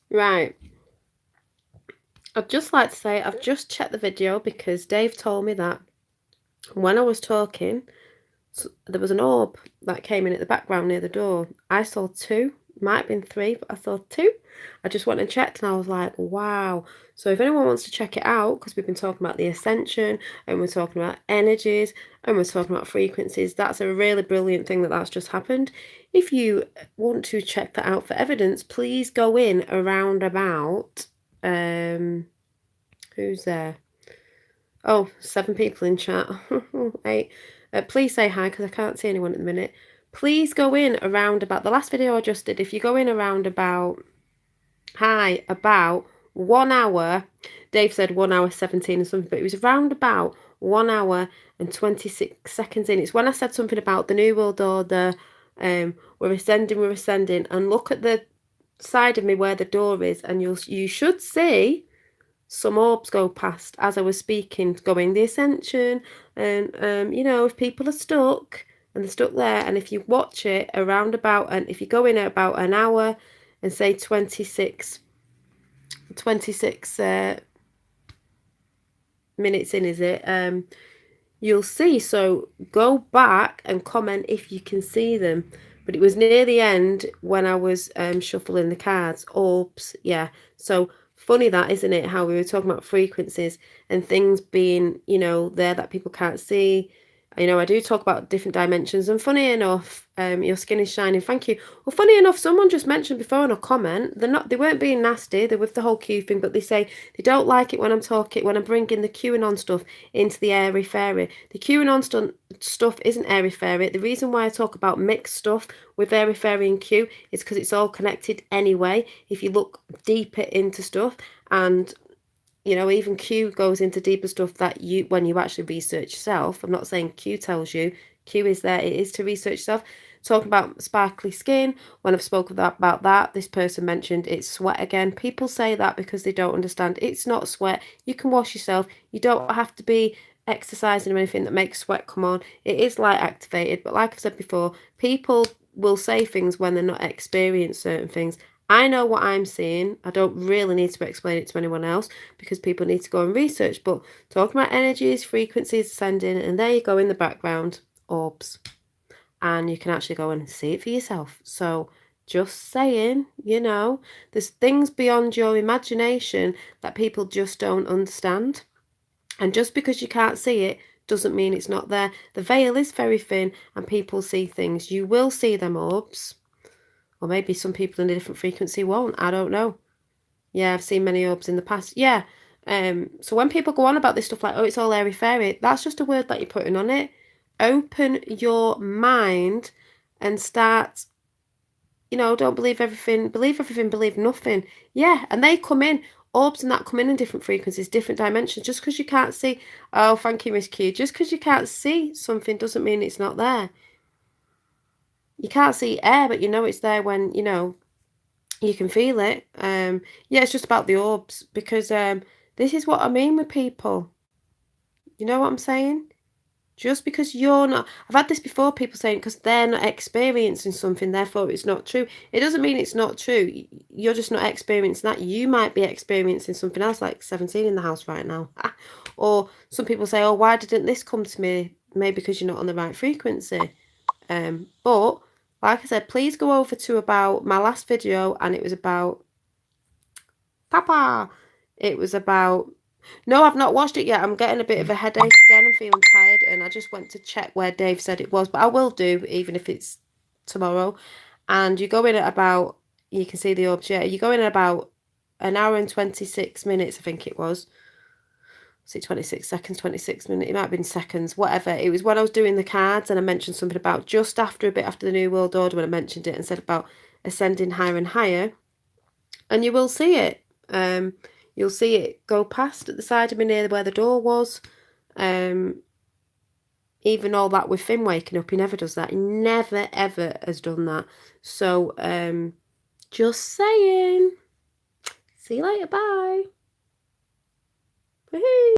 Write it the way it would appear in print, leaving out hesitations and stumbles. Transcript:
Right. I'd just like to say I've just checked the video because Dave told me that when I was talking, there was an orb that came in at the background near the door. I saw two, might have been three, but I saw two. I just went and checked and I was like, wow. So if anyone wants to check it out, because we've been talking about the ascension and we're talking about energies and we're talking about frequencies, that's a really brilliant thing that's just happened. If you want to check that out for evidence, please go in around about, who's there? Oh, 7 people in chat. 8. Please say hi because I can't see anyone at the minute. Please go in around about the last video I just did. If you go in around about about 1 hour, Dave said 1 hour 17 or something, but it was around about 1 hour and 26 seconds in. It's when I said something about the New World Order, we're ascending, and look at the side of me where the door is, and you should see some orbs go past as I was speaking, going the ascension, and you know, if people are stuck and they're stuck there, and if you watch it around about, and if you go in at about an hour and say 26 minutes in, is it, you'll see. So go back and comment if you can see them. But it was near the end when I was shuffling the cards. Orbs, yeah. So funny that, isn't it? How we were talking about frequencies and things being, you know, there that people can't see. You know, I do talk about different dimensions, and funny enough, your skin is shining. Thank you. Well, funny enough, someone just mentioned before in a comment, they weren't being nasty. They're with the whole Q thing, but they say they don't like it when I'm bringing the QAnon stuff into the airy fairy. The QAnon stuff isn't airy fairy. The reason why I talk about mixed stuff with airy fairy and Q is because it's all connected anyway. If you look deeper into stuff, and you know, even Q goes into deeper stuff that when you actually research yourself. I'm not saying Q tells you. Q is there. It is to research yourself. Talking about sparkly skin, when I've spoken about that, this person mentioned it's sweat again. People say that because they don't understand. It's not sweat. You can wash yourself. You don't have to be exercising or anything that makes sweat come on. It is light activated, but like I've said before, people will say things when they're not experiencing certain things. I know what I'm seeing. I don't really need to explain it to anyone else because people need to go and research. But talking about energies, frequencies ascending, and there you go in the background, orbs. And you can actually go and see it for yourself. So just saying, you know, there's things beyond your imagination that people just don't understand. And just because you can't see it doesn't mean it's not there. The veil is very thin and people see things. You will see them orbs. Or maybe some people in a different frequency won't. I don't know. Yeah, I've seen many orbs in the past. Yeah. So when people go on about this stuff like, oh, it's all airy fairy, that's just a word that you're putting on it. Open your mind and start, you know, don't believe everything, believe nothing. Yeah, and they come in, orbs and that come in different frequencies, different dimensions. Just because you can't see, oh, thank you, Miss Q. Just because you can't see something doesn't mean it's not there. You can't see air, but you know it's there when, you know, you can feel it. Yeah, it's just about the orbs because this is what I mean with people. You know what I'm saying? Just because you're not, I've had this before, people saying because they're not experiencing something, therefore it's not true. It doesn't mean it's not true. You're just not experiencing that. You might be experiencing something else, like 17 in the house right now. Or some people say, oh, why didn't this come to me? Maybe because you're not on the right frequency. But like I said, please go over to about my last video, and it was about Papa. It was about, no, I've not watched it yet. I'm getting a bit of a headache again. I'm feeling tired, and I just went to check where Dave said it was, but I will do, even if it's tomorrow. And you go in at about, you can see the orbs, yeah. You go in at about an hour and 26 minutes, I think it was. See, 26 seconds, 26 minutes, it might have been seconds, whatever. It was when I was doing the cards and I mentioned something about just after, a bit after the New World Order, when I mentioned it and said about ascending higher and higher. And you will see it. You'll see it go past at the side of me near where the door was. Even all that with Finn waking up, he never does that. He never, ever has done that. So, just saying. See you later. Bye. Woohoo.